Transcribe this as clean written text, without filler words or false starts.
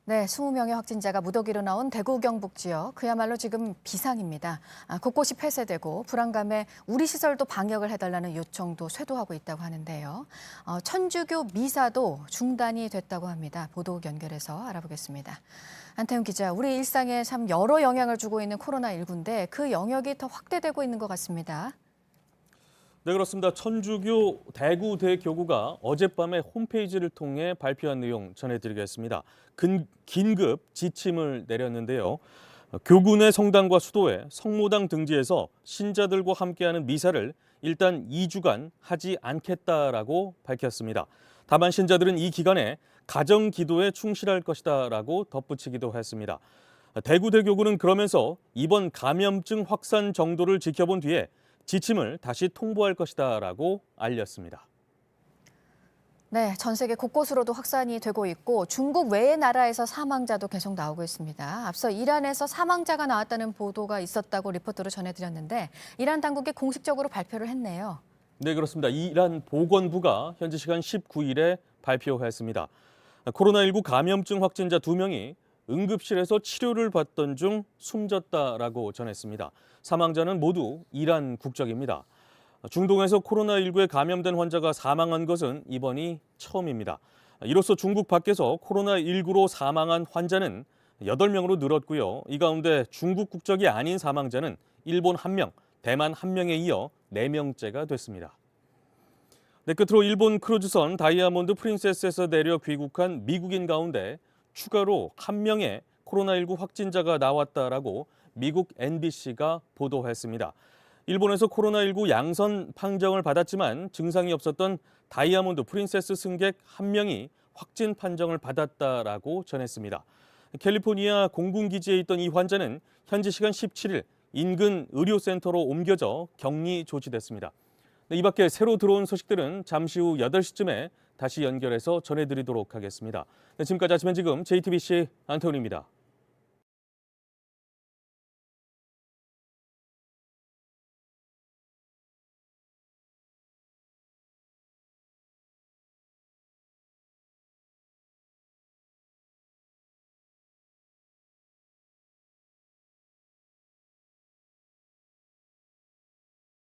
네, 20명의 확진자가 무더기로 나온 대구 경북 지역. 그야말로 지금 비상입니다. 곳곳이 폐쇄되고 불안감에 우리 시설도 방역을 해달라는 요청도 쇄도하고 있다고 하는데요. 천주교 미사도 중단이 됐다고 합니다. 보도 연결해서 알아보겠습니다. 안태훈 기자, 우리 일상에 참 여러 영향을 주고 있는 코로나19인데 그 영역이 더 확대되고 있는 것 같습니다. 네, 그렇습니다. 천주교 대구 대교구가 어젯밤에 홈페이지를 통해 발표한 내용 전해드리겠습니다. 긴급 지침을 내렸는데요. 교구 내 성당과 수도회, 성모당 등지에서 신자들과 함께하는 미사를 일단 2주간 하지 않겠다라고 밝혔습니다. 다만 신자들은 이 기간에 가정 기도에 충실할 것이다라고 덧붙이기도 했습니다. 대구 대교구는 그러면서 이번 감염증 확산 정도를 지켜본 뒤에 지침을 다시 통보할 것이다라고 알렸습니다. 네, 전 세계 곳곳으로도 확산이 되고 있고 중국 외의 나라에서 사망자도 계속 나오고 있습니다. 앞서 이란에서 사망자가 나왔다는 보도가 있었다고 리포트로 전해드렸는데 이란 당국이 공식적으로 발표를 했네요. 네, 그렇습니다. 이란 보건부가 현지 시간 19일에 발표했습니다. 코로나19 감염증 확진자 2명이 응급실에서 치료를 받던 중 숨졌다라고 전했습니다. 사망자는 모두 이란 국적입니다. 중동에서 코로나19에 감염된 환자가 사망한 것은 이번이 처음입니다. 이로써 중국 밖에서 코로나19로 사망한 환자는 8명으로 늘었고요. 이 가운데 중국 국적이 아닌 사망자는 일본 1명, 대만 1명에 이어 4명째가 됐습니다. 네, 끝으로 일본 크루즈선 다이아몬드 프린세스에서 내려 귀국한 미국인 가운데 추가로 1명의 코로나19 확진자가 나왔다라고 미국 NBC가 보도했습니다. 일본에서 코로나19 양선 판정을 받았지만 증상이 없었던 다이아몬드 프린세스 승객 1명이 확진 판정을 받았다라고 전했습니다. 캘리포니아 공군기지에 있던 이 환자는 현지 시간 17일 인근 의료센터로 옮겨져 격리 조치됐습니다. 네, 이 밖에 새로 들어온 소식들은 잠시 후 8시쯤에 다시 연결해서 전해드리도록 하겠습니다. 네, 지금까지 아침엔 지금 JTBC 안태훈입니다.